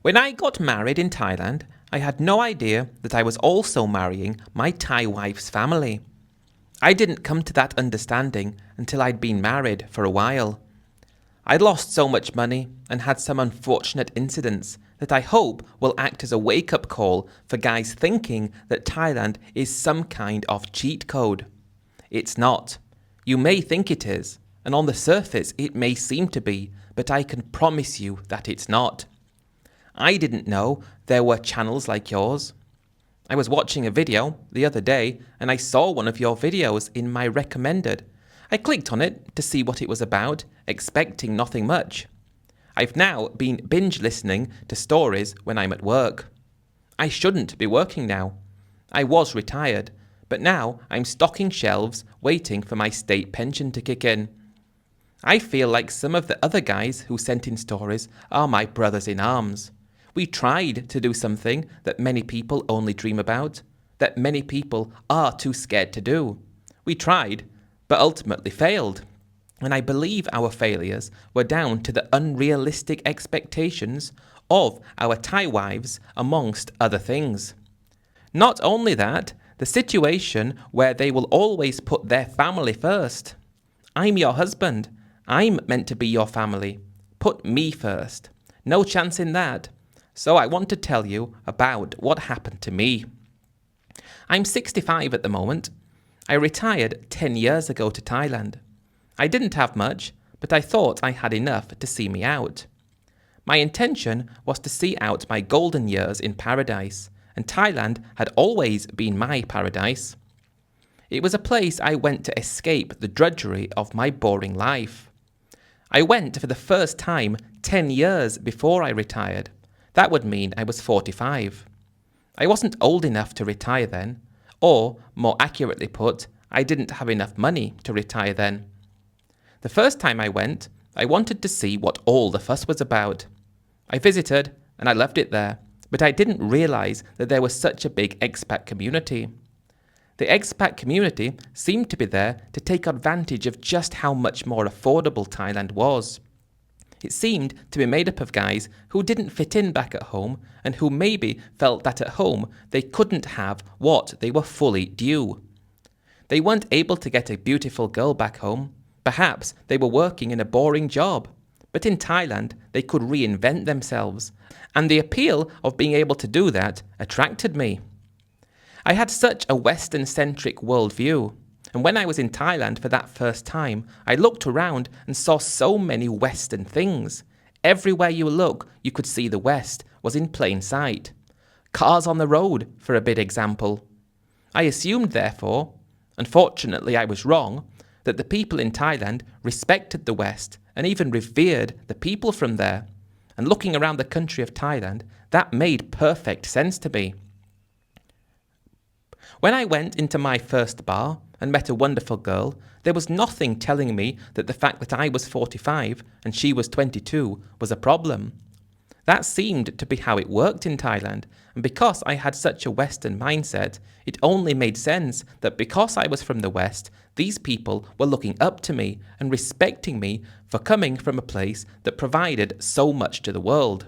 When I got married in Thailand, I had no idea that I was also marrying my Thai wife's family. I didn't come to that understanding until I'd been married for a while. I'd lost so much money and had some unfortunate incidents that I hope will act as a wake-up call for guys thinking that Thailand is some kind of cheat code. It's not. You may think it is, and on the surface it may seem to be, but I can promise you that it's not. I didn't know there were channels like yours. I was watching a video the other day and I saw one of your videos in my recommended. I clicked on it to see what it was about, expecting nothing much. I've now been binge listening to stories when I'm at work. I shouldn't be working now. I was retired, but now I'm stocking shelves waiting for my state pension to kick in. I feel like some of the other guys who sent in stories are my brothers in arms. We tried to do something that many people only dream about, that many people are too scared to do. We tried, but ultimately failed. And I believe our failures were down to the unrealistic expectations of our Thai wives, amongst other things. Not only that, the situation where they will always put their family first. I'm your husband. I'm meant to be your family. Put me first. No chance in that. So I want to tell you about what happened to me. I'm 65 at the moment. I retired 10 years ago to Thailand. I didn't have much, but I thought I had enough to see me out. My intention was to see out my golden years in paradise, and Thailand had always been my paradise. It was a place I went to escape the drudgery of my boring life. I went for the first time 10 years before I retired. That would mean I was 45. I wasn't old enough to retire then, or, more accurately put, I didn't have enough money to retire then. The first time I went, I wanted to see what all the fuss was about. I visited, and I loved it there, but I didn't realize that there was such a big expat community. The expat community seemed to be there to take advantage of just how much more affordable Thailand was. It seemed to be made up of guys who didn't fit in back at home and who maybe felt that at home they couldn't have what they were fully due. They weren't able to get a beautiful girl back home. Perhaps they were working in a boring job. But in Thailand, they could reinvent themselves. And the appeal of being able to do that attracted me. I had such a Western-centric worldview. And when I was in Thailand for that first time, I looked around and saw so many Western things. Everywhere you look, you could see the West was in plain sight. Cars on the road, for a big example. I assumed, therefore, unfortunately I was wrong, that the people in Thailand respected the West and even revered the people from there. And looking around the country of Thailand, that made perfect sense to me. When I went into my first bar and met a wonderful girl, there was nothing telling me that the fact that I was 45 and she was 22 was a problem. That seemed to be how it worked in Thailand, and because I had such a Western mindset, it only made sense that because I was from the West, these people were looking up to me and respecting me for coming from a place that provided so much to the world.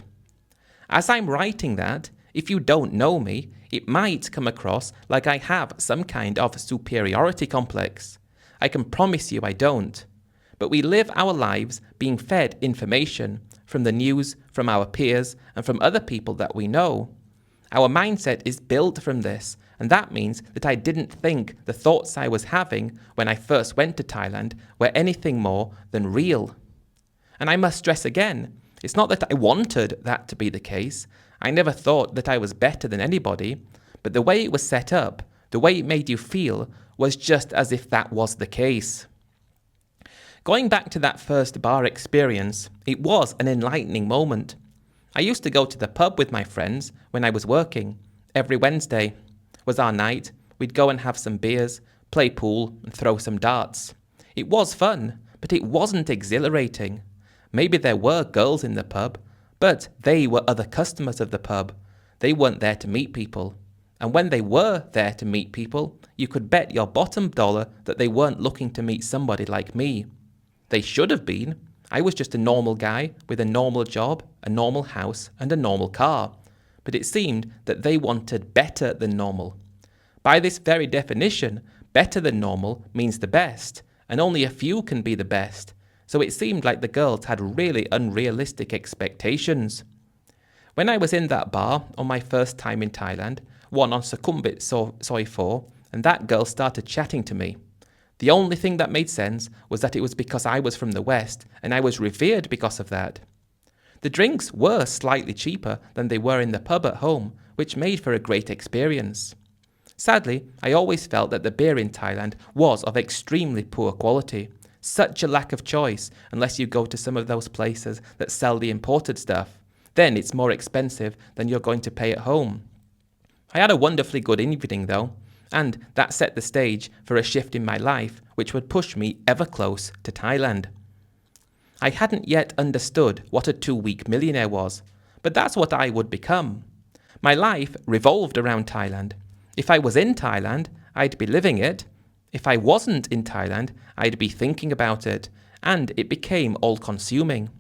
As I'm writing that, if you don't know me, it might come across like I have some kind of superiority complex. I can promise you I don't. But we live our lives being fed information from the news, from our peers, and from other people that we know. Our mindset is built from this, and that means that I didn't think the thoughts I was having when I first went to Thailand were anything more than real. And I must stress again, it's not that I wanted that to be the case. I never thought that I was better than anybody, but the way it was set up, the way it made you feel, was just as if that was the case. Going back to that first bar experience, it was an enlightening moment. I used to go to the pub with my friends when I was working. Every Wednesday was our night. We'd go and have some beers, play pool, and throw some darts. It was fun, but it wasn't exhilarating. Maybe there were girls in the pub, but they were other customers of the pub. They weren't there to meet people. And when they were there to meet people, you could bet your bottom dollar that they weren't looking to meet somebody like me. They should have been. I was just a normal guy with a normal job, a normal house, and a normal car. But it seemed that they wanted better than normal. By this very definition, better than normal means the best, and only a few can be the best. So it seemed like the girls had really unrealistic expectations. When I was in that bar on my first time in Thailand, one on Sukhumvit Soi 4, and that girl started chatting to me. The only thing that made sense was that it was because I was from the West, and I was revered because of that. The drinks were slightly cheaper than they were in the pub at home, which made for a great experience. Sadly, I always felt that the beer in Thailand was of extremely poor quality. Such a lack of choice, unless you go to some of those places that sell the imported stuff. Then it's more expensive than you're going to pay at home. I had a wonderfully good evening though, and that set the stage for a shift in my life which would push me ever close to Thailand. I hadn't yet understood what a 2-week millionaire was, but that's what I would become. My life revolved around Thailand. If I was in Thailand, I'd be living it. If I wasn't in Thailand, I'd be thinking about it, and it became all-consuming.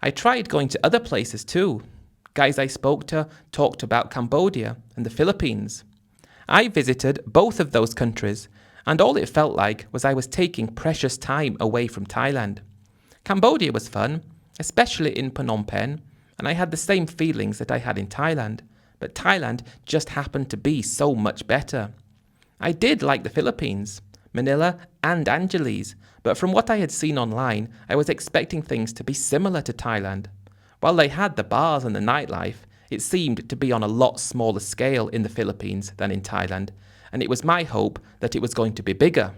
I tried going to other places too. Guys I spoke to talked about Cambodia and the Philippines. I visited both of those countries, and all it felt like was I was taking precious time away from Thailand. Cambodia was fun, especially in Phnom Penh, and I had the same feelings that I had in Thailand, but Thailand just happened to be so much better. I did like the Philippines, Manila and Angeles, but from what I had seen online, I was expecting things to be similar to Thailand. While they had the bars and the nightlife, it seemed to be on a lot smaller scale in the Philippines than in Thailand, and it was my hope that it was going to be bigger.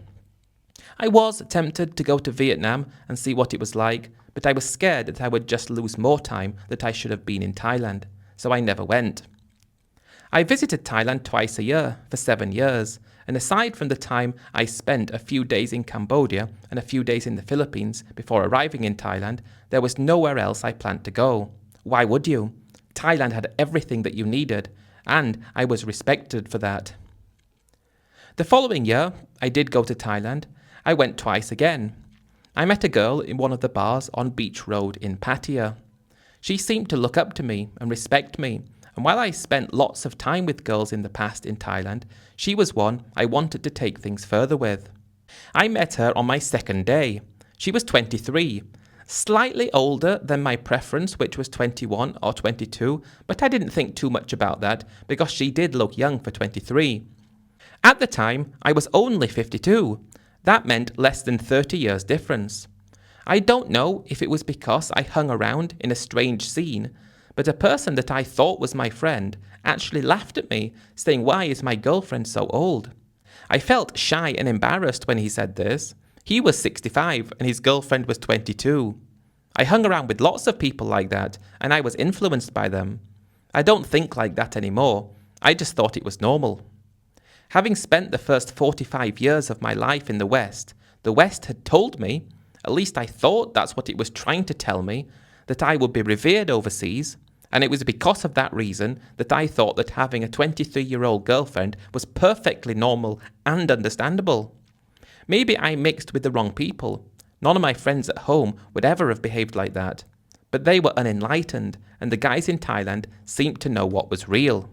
I was tempted to go to Vietnam and see what it was like, but I was scared that I would just lose more time that I should have been in Thailand, so I never went. I visited Thailand twice a year for 7 years, and aside from the time I spent a few days in Cambodia and a few days in the Philippines before arriving in Thailand, there was nowhere else I planned to go. Why would you? Thailand had everything that you needed, and I was respected for that. The following year, I did go to Thailand. I went twice again. I met a girl in one of the bars on Beach Road in Pattaya. She seemed to look up to me and respect me, and while I spent lots of time with girls in the past in Thailand, she was one I wanted to take things further with. I met her on my second day. She was 23, slightly older than my preference, which was 21 or 22, but I didn't think too much about that because she did look young for 23. At the time, I was only 52. That meant less than 30 years difference. I don't know if it was because I hung around in a strange scene, but a person that I thought was my friend actually laughed at me, saying, "Why is my girlfriend so old?" I felt shy and embarrassed when he said this. He was 65 and his girlfriend was 22. I hung around with lots of people like that, and I was influenced by them. I don't think like that anymore. I just thought it was normal. Having spent the first 45 years of my life in the West had told me, at least I thought that's what it was trying to tell me, that I would be revered overseas, and it was because of that reason that I thought that having a 23-year-old girlfriend was perfectly normal and understandable. Maybe I mixed with the wrong people. None of my friends at home would ever have behaved like that. But they were unenlightened, and the guys in Thailand seemed to know what was real.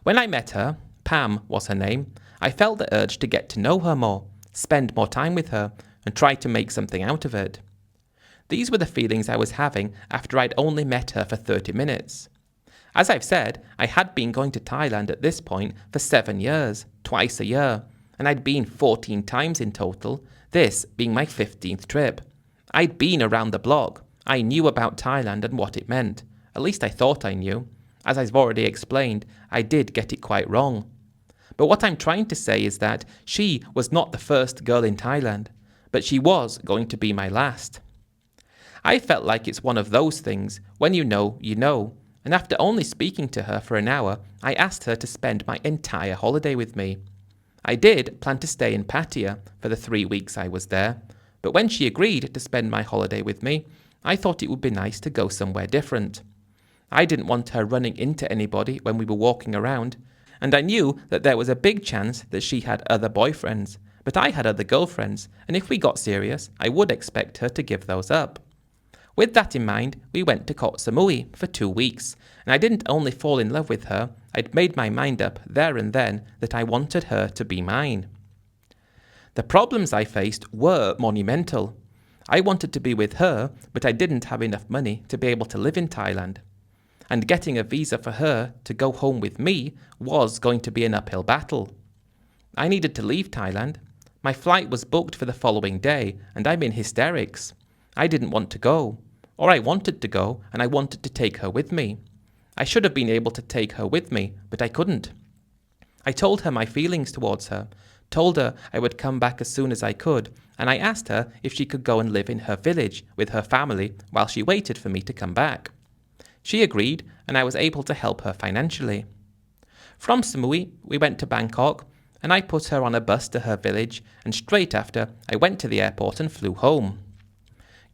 When I met her, Pam was her name, I felt the urge to get to know her more, spend more time with her, and try to make something out of it. These were the feelings I was having after I'd only met her for 30 minutes. As I've said, I had been going to Thailand at this point for 7 years, twice a year, and I'd been 14 times in total, this being my 15th trip. I'd been around the block. I knew about Thailand and what it meant. At least I thought I knew. As I've already explained, I did get it quite wrong. But what I'm trying to say is that she was not the first girl in Thailand, but she was going to be my last. I felt like it's one of those things, when you know, and after only speaking to her for an hour, I asked her to spend my entire holiday with me. I did plan to stay in Pattaya for the 3 weeks I was there, but when she agreed to spend my holiday with me, I thought it would be nice to go somewhere different. I didn't want her running into anybody when we were walking around, and I knew that there was a big chance that she had other boyfriends, But I had other girlfriends, and if we got serious, I would expect her to give those up. With that in mind, we went to Koh Samui for 2 weeks, and I didn't only fall in love with her, I'd made my mind up there and then that I wanted her to be mine. The problems I faced were monumental. I wanted to be with her, but I didn't have enough money to be able to live in Thailand. And getting a visa for her to go home with me was going to be an uphill battle. I needed to leave Thailand. My flight was booked for the following day, and I'm in hysterics. I didn't want to go, or I wanted to go, and I wanted to take her with me. I should have been able to take her with me, but I couldn't. I told her my feelings towards her, told her I would come back as soon as I could, and I asked her if she could go and live in her village with her family while she waited for me to come back. She agreed, and I was able to help her financially. From Samui, we went to Bangkok, and I put her on a bus to her village, and straight after, I went to the airport and flew home.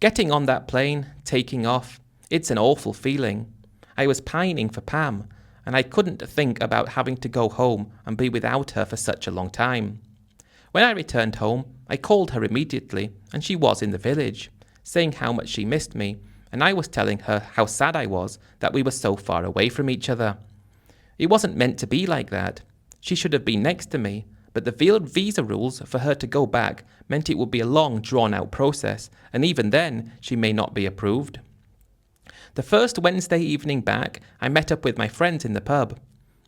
Getting on that plane, taking off, it's an awful feeling. I was pining for Pam, and I couldn't think about having to go home and be without her for such a long time. When I returned home, I called her immediately, and she was in the village, saying how much she missed me, and I was telling her how sad I was that we were so far away from each other. It wasn't meant to be like that. She should have been next to me, but the visa rules for her to go back meant it would be a long, drawn-out process, and even then, she may not be approved. The first Wednesday evening back, I met up with my friends in the pub.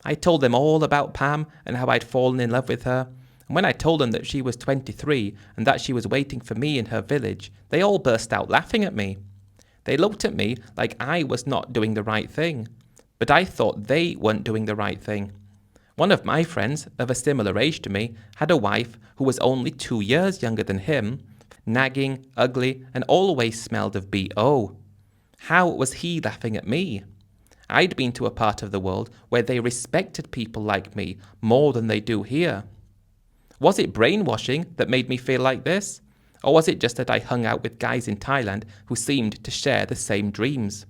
I told them all about Pam and how I'd fallen in love with her, and when I told them that she was 23 and that she was waiting for me in her village, they all burst out laughing at me. They looked at me like I was not doing the right thing, but I thought they weren't doing the right thing. One of my friends, of a similar age to me, had a wife who was only 2 years younger than him, nagging, ugly, and always smelled of BO. How was he laughing at me? I'd been to a part of the world where they respected people like me more than they do here. Was it brainwashing that made me feel like this? Or was it just that I hung out with guys in Thailand who seemed to share the same dreams?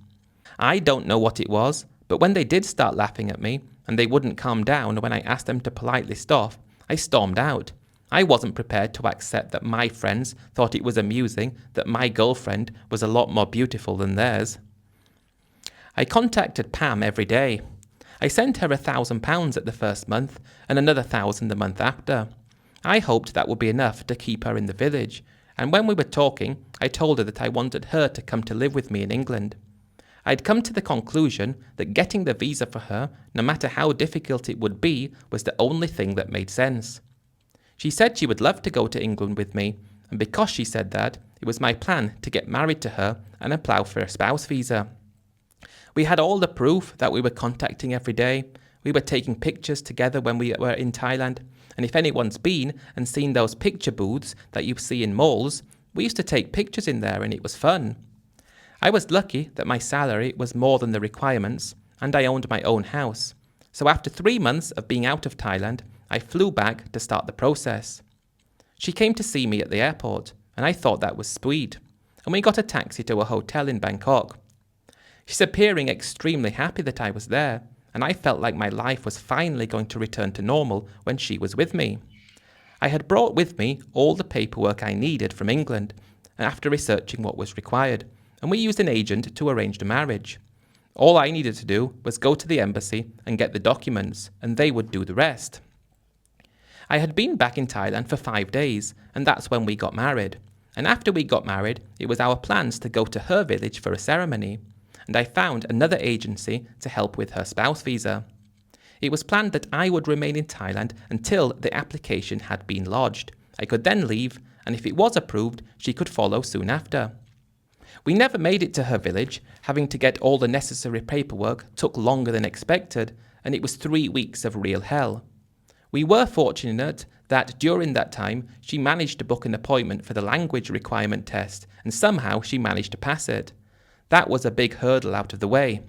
I don't know what it was, but when they did start laughing at me, and they wouldn't calm down when I asked them to politely stop, I stormed out. I wasn't prepared to accept that my friends thought it was amusing that my girlfriend was a lot more beautiful than theirs. I contacted Pam every day. I sent her £1,000 at the first month and another 1,000 the month after. I hoped that would be enough to keep her in the village, and when we were talking, I told her that I wanted her to come to live with me in England. I'd come to the conclusion that getting the visa for her, no matter how difficult it would be, was the only thing that made sense. She said she would love to go to England with me, and because she said that, it was my plan to get married to her and apply for a spouse visa. We had all the proof that we were contacting every day. We were taking pictures together when we were in Thailand, and if anyone's been and seen those picture booths that you see in malls, we used to take pictures in there and it was fun. I was lucky that my salary was more than the requirements, and I owned my own house. So after 3 months of being out of Thailand, I flew back to start the process. She came to see me at the airport, and I thought that was sweet, and we got a taxi to a hotel in Bangkok. She's appearing extremely happy that I was there, and I felt like my life was finally going to return to normal when she was with me. I had brought with me all the paperwork I needed from England, after researching what was required, and we used an agent to arrange the marriage. All I needed to do was go to the embassy and get the documents, and they would do the rest. I had been back in Thailand for 5 days, and that's when we got married. And after we got married, it was our plans to go to her village for a ceremony, and I found another agency to help with her spouse visa. It was planned that I would remain in Thailand until the application had been lodged. I could then leave, and if it was approved, she could follow soon after. We never made it to her village. Having to get all the necessary paperwork took longer than expected, and it was 3 weeks of real hell. We were fortunate that during that time, she managed to book an appointment for the language requirement test, and somehow she managed to pass it. That was a big hurdle out of the way.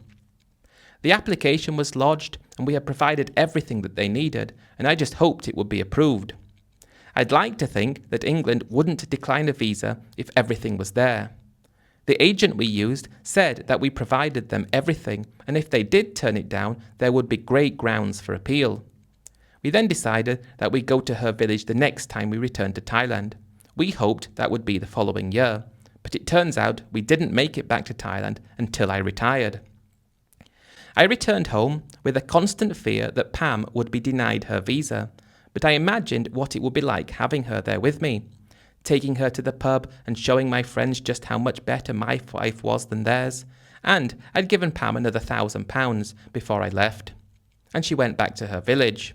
The application was lodged, and we had provided everything that they needed, and I just hoped it would be approved. I'd like to think that England wouldn't decline a visa if everything was there. The agent we used said that we provided them everything, and if they did turn it down, there would be great grounds for appeal. We then decided that we'd go to her village the next time we returned to Thailand. We hoped that would be the following year, but it turns out we didn't make it back to Thailand until I retired. I returned home with a constant fear that Pam would be denied her visa, but I imagined what it would be like having her there with me, taking her to the pub and showing my friends just how much better my wife was than theirs, and I'd given Pam another £1,000 before I left. And she went back to her village.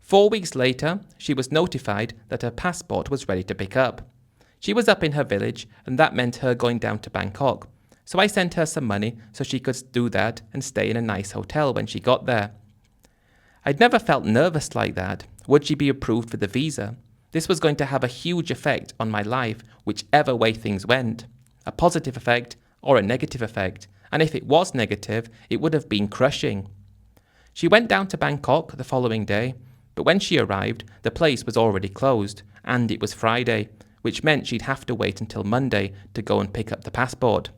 4 weeks later, she was notified that her passport was ready to pick up. She was up in her village, and that meant her going down to Bangkok. So I sent her some money so she could do that and stay in a nice hotel when she got there. I'd never felt nervous like that. Would she be approved for the visa? This was going to have a huge effect on my life, whichever way things went. A positive effect or a negative effect. And if it was negative, it would have been crushing. She went down to Bangkok the following day, but when she arrived, the place was already closed, and it was Friday, which meant she'd have to wait until Monday to go and pick up the passport.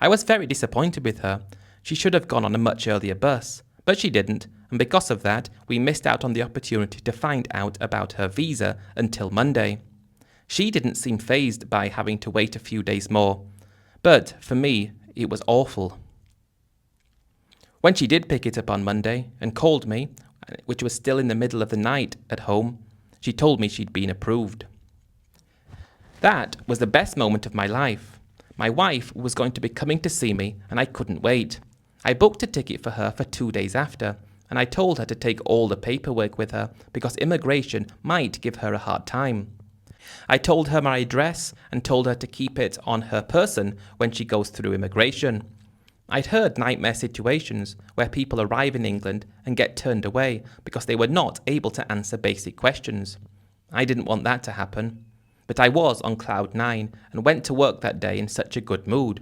I was very disappointed with her. She should have gone on a much earlier bus, but she didn't, and because of that, we missed out on the opportunity to find out about her visa until Monday. She didn't seem fazed by having to wait a few days more, but for me, it was awful. When she did pick it up on Monday and called me, which was still in the middle of the night at home, she told me she'd been approved. That was the best moment of my life. My wife was going to be coming to see me, and I couldn't wait. I booked a ticket for her for 2 days after, and I told her to take all the paperwork with her because immigration might give her a hard time. I told her my address and told her to keep it on her person when she goes through immigration. I'd heard nightmare situations where people arrive in England and get turned away because they were not able to answer basic questions. I didn't want that to happen. But I was on cloud 9 and went to work that day in such a good mood.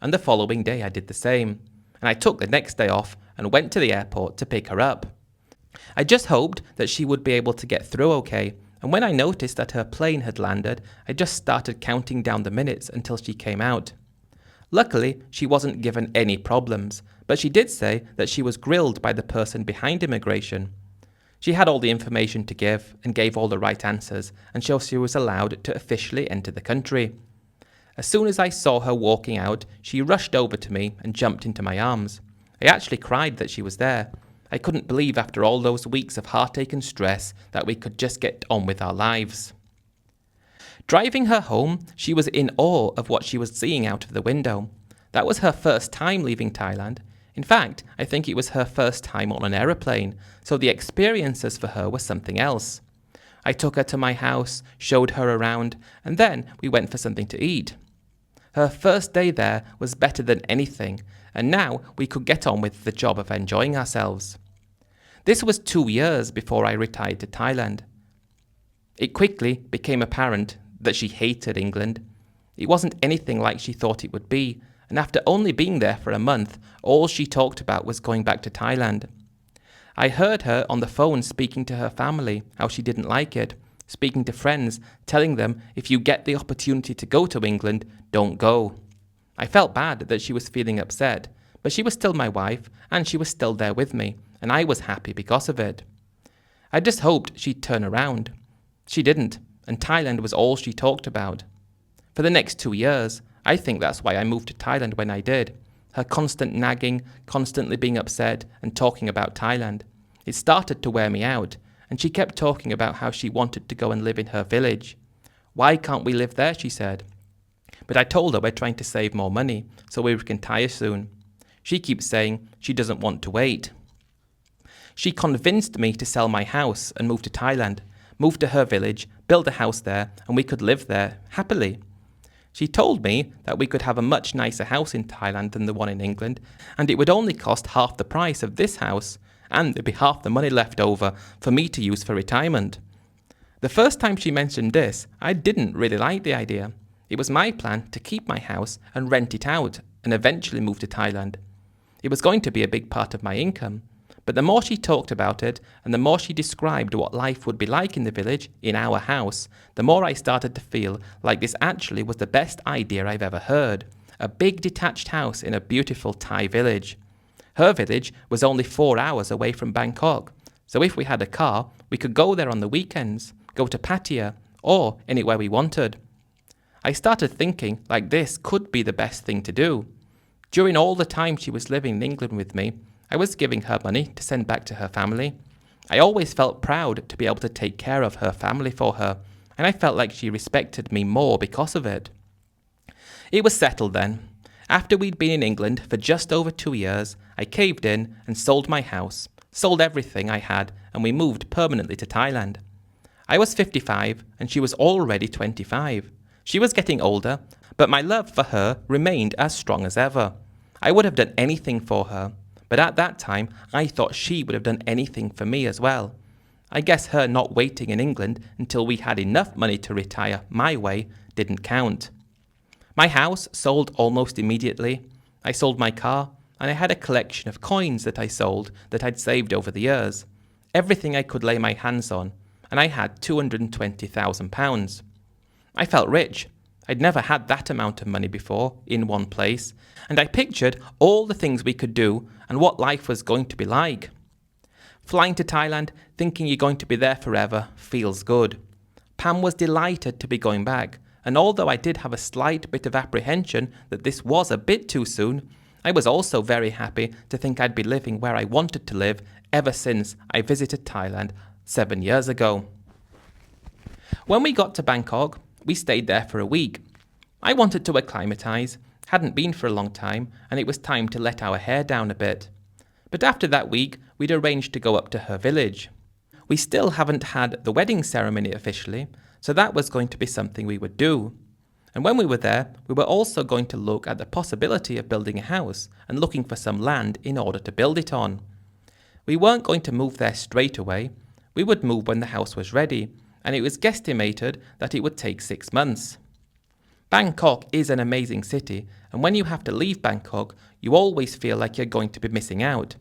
And the following day I did the same. And I took the next day off and went to the airport to pick her up. I just hoped that she would be able to get through okay, and when I noticed that her plane had landed, I just started counting down the minutes until she came out. Luckily, she wasn't given any problems, but she did say that she was grilled by the person behind immigration. She had all the information to give and gave all the right answers, and so she was allowed to officially enter the country. As soon as I saw her walking out, she rushed over to me and jumped into my arms. I actually cried that she was there. I couldn't believe after all those weeks of heartache and stress that we could just get on with our lives. Driving her home, she was in awe of what she was seeing out of the window. That was her first time leaving Thailand. In fact, I think it was her first time on an aeroplane, so the experiences for her were something else. I took her to my house, showed her around, and then we went for something to eat. Her first day there was better than anything, and now we could get on with the job of enjoying ourselves. This was 2 years before I retired to Thailand. It quickly became apparent that she hated England. It wasn't anything like she thought it would be, and after only being there for a month, all she talked about was going back to Thailand. I heard her on the phone speaking to her family, how she didn't like it, speaking to friends, telling them if you get the opportunity to go to England, don't go. I felt bad that she was feeling upset, but she was still my wife, and she was still there with me, and I was happy because of it. I just hoped she'd turn around. She didn't, and Thailand was all she talked about. For the next 2 years, I think that's why I moved to Thailand when I did. Her constant nagging, constantly being upset and talking about Thailand. It started to wear me out, and she kept talking about how she wanted to go and live in her village. Why can't we live there, she said. But I told her we're trying to save more money, so we can retire soon. She keeps saying she doesn't want to wait. She convinced me to sell my house and move to Thailand, move to her village, build a house there, and we could live there happily. She told me that we could have a much nicer house in Thailand than the one in England, and it would only cost half the price of this house, and there'd be half the money left over for me to use for retirement. The first time she mentioned this, I didn't really like the idea. It was my plan to keep my house and rent it out and eventually move to Thailand. It was going to be a big part of my income. But the more she talked about it, and the more she described what life would be like in the village, in our house, the more I started to feel like this actually was the best idea I've ever heard. A big detached house in a beautiful Thai village. Her village was only 4 hours away from Bangkok, So if we had a car, we could go there on the weekends, go to Pattaya, or anywhere we wanted. I started thinking like this could be the best thing to do. During all the time she was living in England with me, I was giving her money to send back to her family. I always felt proud to be able to take care of her family for her, and I felt like she respected me more because of it. It was settled then. After we'd been in England for just over 2 years, I caved in and sold my house, sold everything I had, and we moved permanently to Thailand. I was 55 and she was already 25. She was getting older, but my love for her remained as strong as ever. I would have done anything for her, but at that time I thought she would have done anything for me as well. I guess her not waiting in England until we had enough money to retire my way didn't count. My house sold almost immediately. I sold my car, and I had a collection of coins that I sold that I'd saved over the years. Everything I could lay my hands on, and I had £220,000. I felt rich. I'd never had that amount of money before in one place, and I pictured all the things we could do and what life was going to be like. Flying to Thailand, thinking you're going to be there forever, feels good. Pam was delighted to be going back, and although I did have a slight bit of apprehension that this was a bit too soon, I was also very happy to think I'd be living where I wanted to live ever since I visited Thailand 7 years ago. When we got to Bangkok, we stayed there for a week. I wanted to acclimatise, hadn't been for a long time, and it was time to let our hair down a bit. But after that week, we'd arranged to go up to her village. We still haven't had the wedding ceremony officially, so that was going to be something we would do. And when we were there, we were also going to look at the possibility of building a house and looking for some land in order to build it on. We weren't going to move there straight away. We would move when the house was ready, and it was guesstimated that it would take 6 months. Bangkok is an amazing city, and when you have to leave Bangkok, you always feel like you're going to be missing out.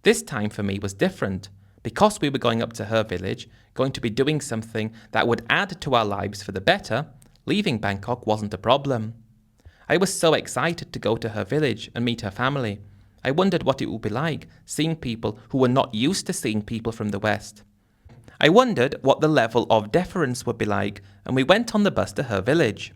This time for me was different. Because we were going up to her village, going to be doing something that would add to our lives for the better, leaving Bangkok wasn't a problem. I was so excited to go to her village and meet her family. I wondered what it would be like seeing people who were not used to seeing people from the West. I wondered what the level of deference would be like, and we went on the bus to her village.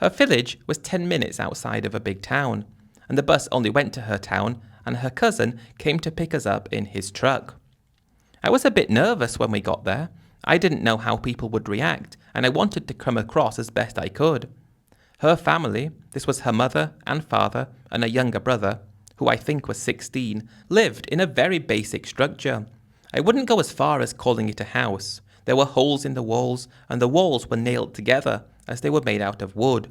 Her village was 10 minutes outside of a big town, and the bus only went to her town, and her cousin came to pick us up in his truck. I was a bit nervous when we got there. I didn't know how people would react, and I wanted to come across as best I could. Her family, this was her mother and father and a younger brother, who I think was 16, lived in a very basic structure. I wouldn't go as far as calling it a house. There were holes in the walls, and the walls were nailed together as they were made out of wood.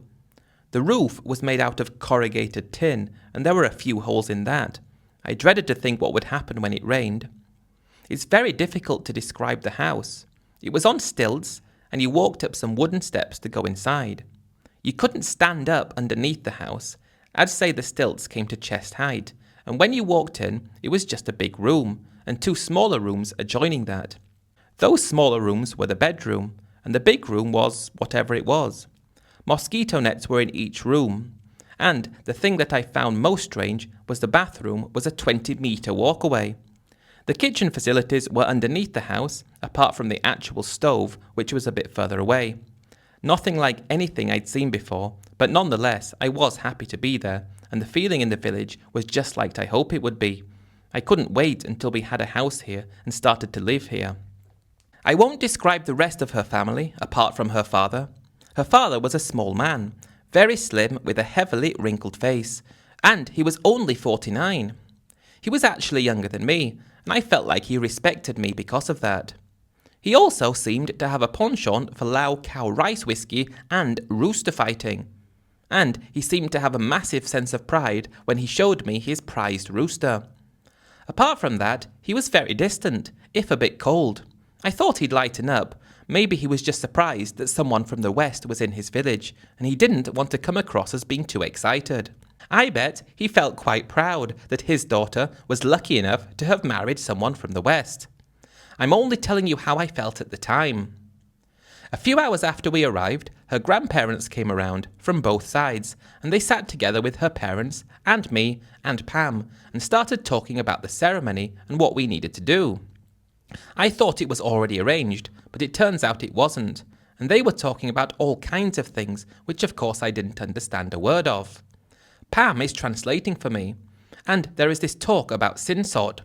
The roof was made out of corrugated tin, and there were a few holes in that. I dreaded to think what would happen when it rained. It's very difficult to describe the house. It was on stilts, and you walked up some wooden steps to go inside. You couldn't stand up underneath the house. I'd say the stilts came to chest height, and when you walked in, it was just a big room, and 2 smaller rooms adjoining that. Those smaller rooms were the bedroom, and the big room was whatever it was. Mosquito nets were in each room, and the thing that I found most strange was the bathroom was a 20-metre walk away. The kitchen facilities were underneath the house, apart from the actual stove, which was a bit further away. Nothing like anything I'd seen before, but nonetheless I was happy to be there, and the feeling in the village was just like I hope it would be. I couldn't wait until we had a house here and started to live here. I won't describe the rest of her family, apart from her father. Her father was a small man, very slim with a heavily wrinkled face, and he was only 49. He was actually younger than me, and I felt like he respected me because of that. He also seemed to have a penchant for Lao cow rice whiskey and rooster fighting. And he seemed to have a massive sense of pride when he showed me his prized rooster. Apart from that, he was very distant, if a bit cold. I thought he'd lighten up. Maybe he was just surprised that someone from the West was in his village, and he didn't want to come across as being too excited. I bet he felt quite proud that his daughter was lucky enough to have married someone from the West. I'm only telling you how I felt at the time. A few hours after we arrived, her grandparents came around from both sides, and they sat together with her parents and me and Pam and started talking about the ceremony and what we needed to do. I thought it was already arranged, but it turns out it wasn't, and they were talking about all kinds of things, which of course I didn't understand a word of. Pam is translating for me, and there is this talk about sinsod.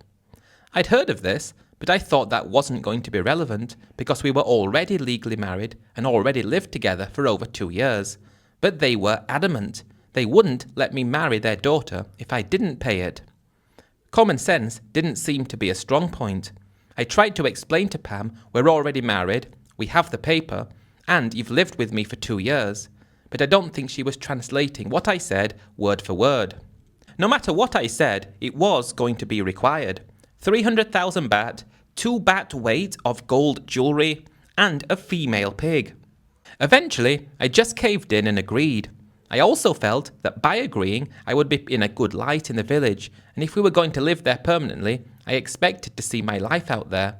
I'd heard of this, but I thought that wasn't going to be relevant because we were already legally married and already lived together for over 2 years. But they were adamant. They wouldn't let me marry their daughter if I didn't pay it. Common sense didn't seem to be a strong point. I tried to explain to Pam, we're already married, we have the paper, and you've lived with me for 2 years. But I don't think she was translating what I said word for word. No matter what I said, it was going to be required. 300,000 baht, 2 baht weight of gold jewellery, and a female pig. Eventually, I just caved in and agreed. I also felt that by agreeing, I would be in a good light in the village, and if we were going to live there permanently, I expected to see my life out there.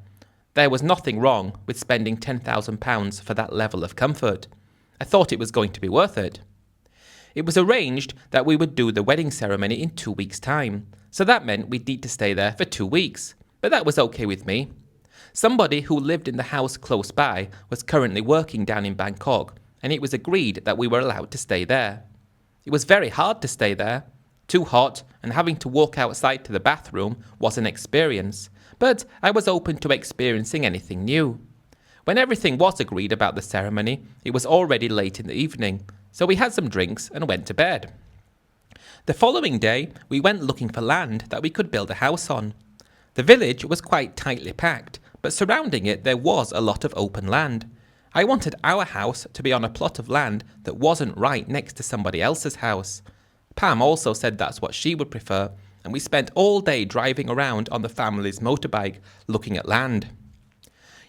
There was nothing wrong with spending £10,000 for that level of comfort. I thought it was going to be worth it. It was arranged that we would do the wedding ceremony in 2 weeks' time, so that meant we'd need to stay there for 2 weeks, but that was okay with me. Somebody who lived in the house close by was currently working down in Bangkok, and it was agreed that we were allowed to stay there. It was very hard to stay there. Too hot, and having to walk outside to the bathroom was an experience, but I was open to experiencing anything new. When everything was agreed about the ceremony, it was already late in the evening, so we had some drinks and went to bed. The following day, we went looking for land that we could build a house on. The village was quite tightly packed, but surrounding it there was a lot of open land. I wanted our house to be on a plot of land that wasn't right next to somebody else's house. Pam also said that's what she would prefer, and we spent all day driving around on the family's motorbike looking at land.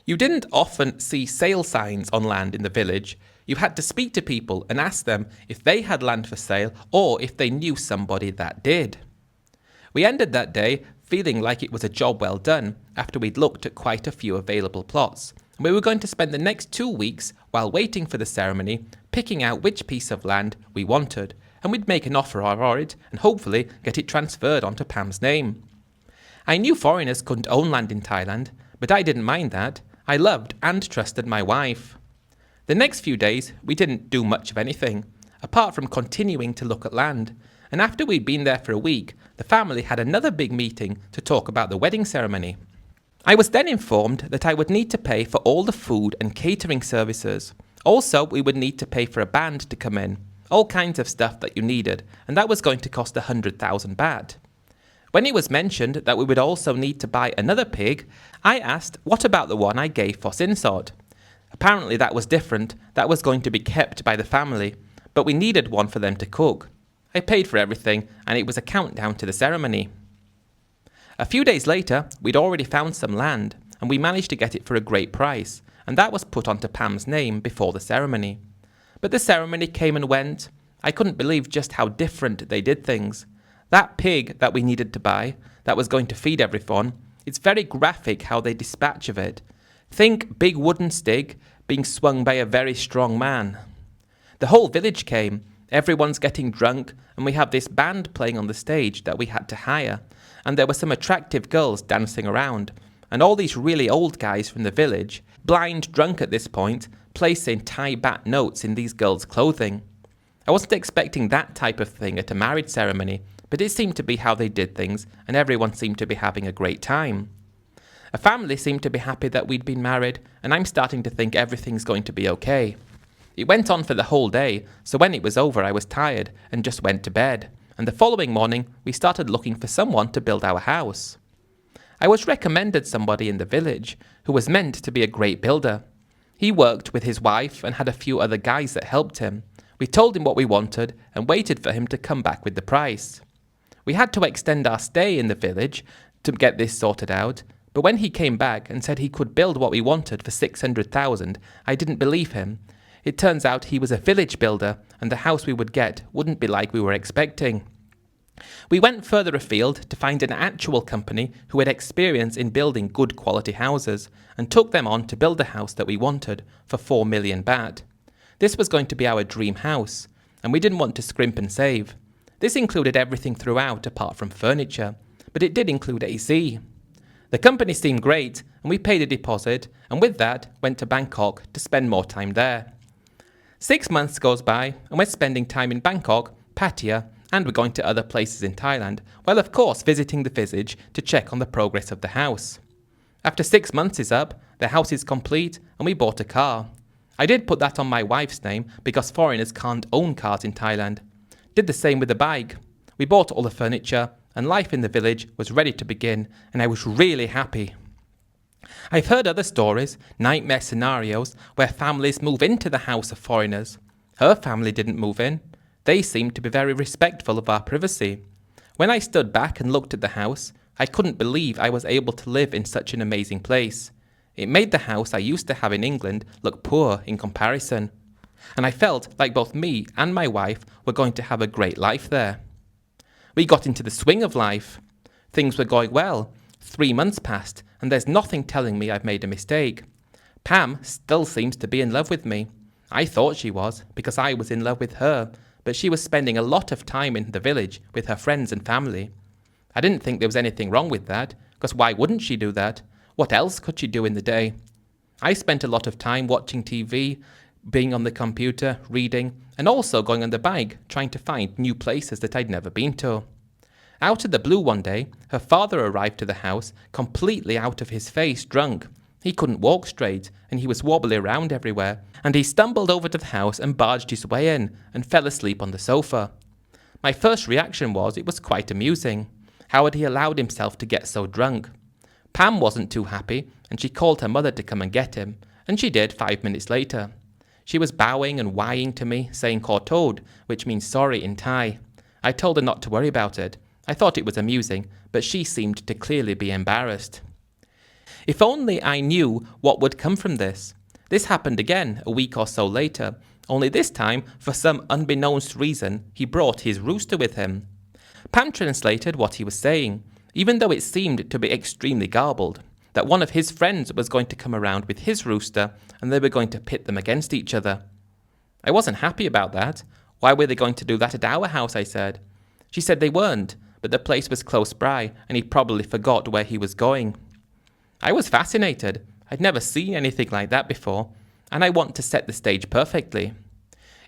You didn't often see sale signs on land in the village. You had to speak to people and ask them if they had land for sale or if they knew somebody that did. We ended that day feeling like it was a job well done after we'd looked at quite a few available plots. We were going to spend the next 2 weeks while waiting for the ceremony, picking out which piece of land we wanted, and we'd make an offer for it and hopefully get it transferred onto Pam's name. I knew foreigners couldn't own land in Thailand, but I didn't mind that. I loved and trusted my wife. The next few days, we didn't do much of anything, apart from continuing to look at land, and after we'd been there for a week, the family had another big meeting to talk about the wedding ceremony. I was then informed that I would need to pay for all the food and catering services. Also, we would need to pay for a band to come in, all kinds of stuff that you needed, and that was going to cost 100,000 baht. When it was mentioned that we would also need to buy another pig, I asked what about the one I gave for sinsod. Apparently that was different, that was going to be kept by the family, but we needed one for them to cook. I paid for everything, and it was a countdown to the ceremony. A few days later, we'd already found some land, and we managed to get it for a great price, and that was put onto Pam's name before the ceremony. But the ceremony came and went. I couldn't believe just how different they did things. That pig that we needed to buy, that was going to feed everyone, it's very graphic how they dispatch of it. Think big wooden stick being swung by a very strong man. The whole village came, everyone's getting drunk, and we have this band playing on the stage that we had to hire, and there were some attractive girls dancing around, and all these really old guys from the village, blind drunk at this point, placing Thai baht notes in these girls' clothing. I wasn't expecting that type of thing at a marriage ceremony, but it seemed to be how they did things, and everyone seemed to be having a great time. A family seemed to be happy that we'd been married, and I'm starting to think everything's going to be okay. It went on for the whole day, so when it was over I was tired and just went to bed, and the following morning we started looking for someone to build our house. I was recommended somebody in the village who was meant to be a great builder. He worked with his wife and had a few other guys that helped him. We told him what we wanted and waited for him to come back with the price. We had to extend our stay in the village to get this sorted out, but when he came back and said he could build what we wanted for 600,000, I didn't believe him. It turns out he was a village builder, and the house we would get wouldn't be like we were expecting. We went further afield to find an actual company who had experience in building good quality houses, and took them on to build the house that we wanted for 4 million baht. This was going to be our dream house, and we didn't want to scrimp and save. This included everything throughout apart from furniture, but it did include AC. The company seemed great, and we paid a deposit, and with that went to Bangkok to spend more time there. 6 months goes by, and we're spending time in Bangkok, Pattaya, and we're going to other places in Thailand, while of course visiting the village to check on the progress of the house. After 6 months is up, the house is complete, and we bought a car. I did put that on my wife's name because foreigners can't own cars in Thailand. Did the same with the bike. We bought all the furniture, and life in the village was ready to begin, and I was really happy. I've heard other stories, nightmare scenarios, where families move into the house of foreigners. Her family didn't move in. They seemed to be very respectful of our privacy. When I stood back and looked at the house, I couldn't believe I was able to live in such an amazing place. It made the house I used to have in England look poor in comparison. And I felt like both me and my wife were going to have a great life there. We got into the swing of life. Things were going well. 3 months passed, and there's nothing telling me I've made a mistake. Pam still seems to be in love with me. I thought she was, because I was in love with her, but she was spending a lot of time in the village with her friends and family. I didn't think there was anything wrong with that, because why wouldn't she do that? What else could she do in the day? I spent a lot of time watching TV, being on the computer, reading, and also going on the bike, trying to find new places that I'd never been to. Out of the blue one day, her father arrived to the house, completely out of his face, drunk. He couldn't walk straight, and he was wobbly around everywhere, and he stumbled over to the house and barged his way in, and fell asleep on the sofa. My first reaction was it was quite amusing. How had he allowed himself to get so drunk? Pam wasn't too happy, and she called her mother to come and get him, and she did 5 minutes later. She was bowing and whying to me, saying "Kortod," which means sorry in Thai. I told her not to worry about it. I thought it was amusing, but she seemed to clearly be embarrassed. If only I knew what would come from this. This happened again a week or so later, only this time, for some unbeknownst reason, he brought his rooster with him. Pam translated what he was saying, even though it seemed to be extremely garbled, that one of his friends was going to come around with his rooster and they were going to pit them against each other. I wasn't happy about that. Why were they going to do that at our house, I said. She said they weren't, but the place was close by and he probably forgot where he was going. I was fascinated. I'd never seen anything like that before, and I want to set the stage perfectly.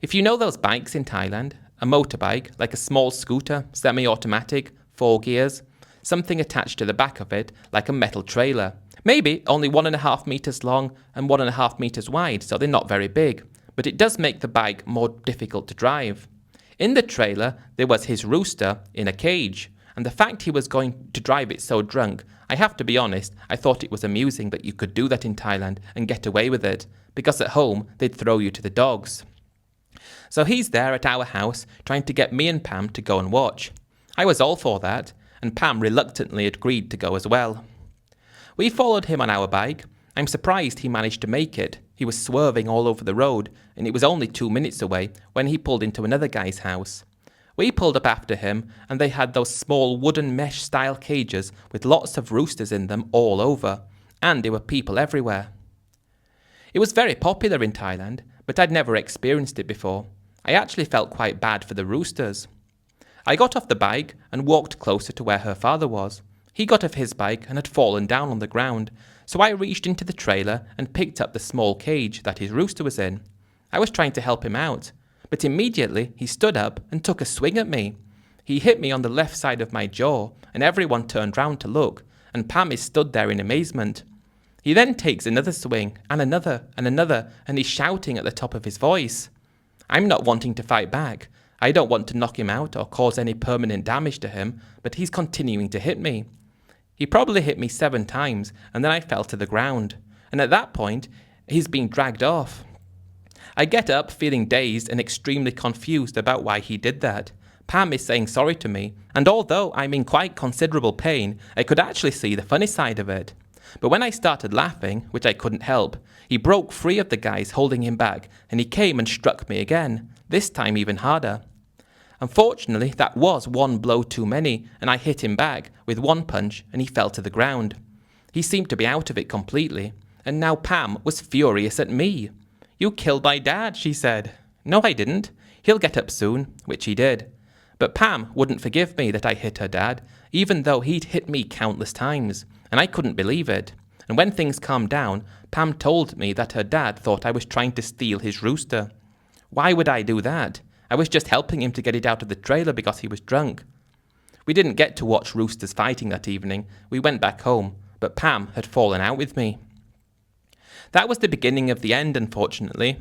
If you know those bikes in Thailand, a motorbike, like a small scooter, semi-automatic, 4 gears, something attached to the back of it, like a metal trailer. Maybe only 1.5 meters long and 1.5 meters wide, so they're not very big, but it does make the bike more difficult to drive. In the trailer, there was his rooster in a cage, and the fact he was going to drive it so drunk, I have to be honest, I thought it was amusing that you could do that in Thailand and get away with it, because at home they'd throw you to the dogs. So he's there at our house trying to get me and Pam to go and watch. I was all for that, and Pam reluctantly agreed to go as well. We followed him on our bike. I'm surprised he managed to make it. He was swerving all over the road, and it was only 2 minutes away when he pulled into another guy's house. We pulled up after him, and they had those small wooden mesh-style cages with lots of roosters in them all over, and there were people everywhere. It was very popular in Thailand, but I'd never experienced it before. I actually felt quite bad for the roosters. I got off the bike and walked closer to where her father was. He got off his bike and had fallen down on the ground, so I reached into the trailer and picked up the small cage that his rooster was in. I was trying to help him out, but immediately he stood up and took a swing at me. He hit me on the left side of my jaw, and everyone turned round to look, and Pam is stood there in amazement. He then takes another swing, and another, and he's shouting at the top of his voice. I'm not wanting to fight back. I don't want to knock him out or cause any permanent damage to him, but he's continuing to hit me. He probably hit me 7 times, and then I fell to the ground. And at that point, he's being dragged off. I get up feeling dazed and extremely confused about why he did that. Pam is saying sorry to me, and although I'm in quite considerable pain, I could actually see the funny side of it. But when I started laughing, which I couldn't help, he broke free of the guys holding him back, and he came and struck me again, this time even harder. Unfortunately, that was 1 blow too many, and I hit him back with 1 punch, and he fell to the ground. He seemed to be out of it completely, and now Pam was furious at me. You killed my dad, she said. No, I didn't. He'll get up soon, which he did. But Pam wouldn't forgive me that I hit her dad, even though he'd hit me countless times, and I couldn't believe it. And when things calmed down, Pam told me that her dad thought I was trying to steal his rooster. Why would I do that? I was just helping him to get it out of the trailer because he was drunk. We didn't get to watch roosters fighting that evening. We went back home, but Pam had fallen out with me. That was the beginning of the end, unfortunately.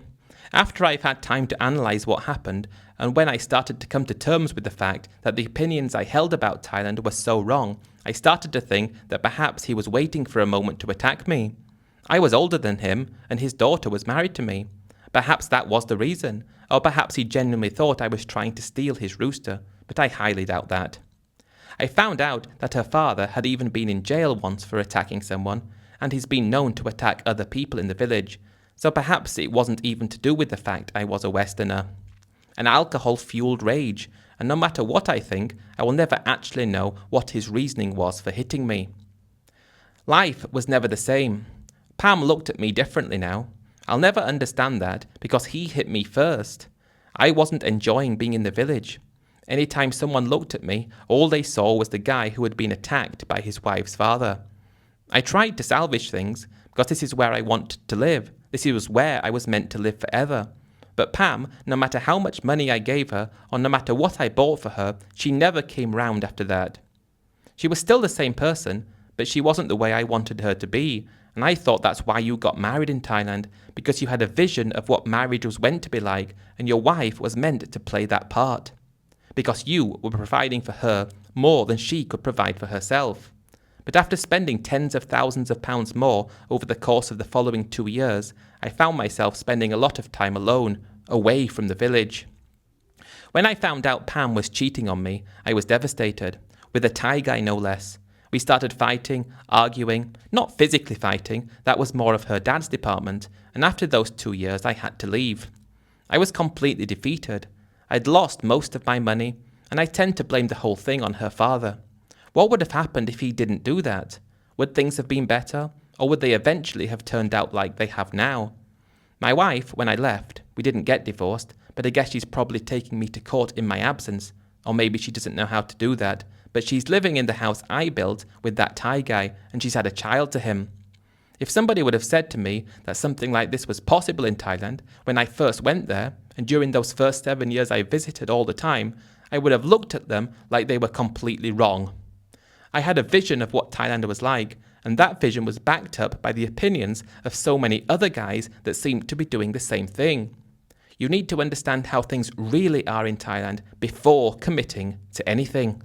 After I've had time to analyse what happened, and when I started to come to terms with the fact that the opinions I held about Thailand were so wrong, I started to think that perhaps he was waiting for a moment to attack me. I was older than him, and his daughter was married to me. Perhaps that was the reason, or perhaps he genuinely thought I was trying to steal his rooster, but I highly doubt that. I found out that her father had even been in jail once for attacking someone, and he's been known to attack other people in the village, so perhaps it wasn't even to do with the fact I was a Westerner. An alcohol-fueled rage, and no matter what I think, I will never actually know what his reasoning was for hitting me. Life was never the same. Pam looked at me differently now. I'll never understand that because he hit me first. I wasn't enjoying being in the village. Anytime someone looked at me, all they saw was the guy who had been attacked by his wife's father. I tried to salvage things because this is where I wanted to live. This was where I was meant to live forever. But Pam, no matter how much money I gave her, or no matter what I bought for her, she never came round after that. She was still the same person, but she wasn't the way I wanted her to be, and I thought that's why you got married in Thailand, because you had a vision of what marriage was meant to be like, and your wife was meant to play that part. Because you were providing for her more than she could provide for herself. But after spending tens of thousands of pounds more over the course of the following 2 years, I found myself spending a lot of time alone, away from the village. When I found out Pam was cheating on me, I was devastated, with a Thai guy no less. We started fighting, arguing, not physically fighting, that was more of her dad's department, and after those 2 years I had to leave. I was completely defeated. I'd lost most of my money, and I tend to blame the whole thing on her father. What would have happened if he didn't do that? Would things have been better, or would they eventually have turned out like they have now? My wife, when I left, we didn't get divorced, but I guess she's probably taking me to court in my absence, or maybe she doesn't know how to do that, but she's living in the house I built with that Thai guy, and she's had a child to him. If somebody would have said to me that something like this was possible in Thailand when I first went there, and during those first 7 years I visited all the time, I would have looked at them like they were completely wrong. I had a vision of what Thailand was like, and that vision was backed up by the opinions of so many other guys that seemed to be doing the same thing. You need to understand how things really are in Thailand before committing to anything.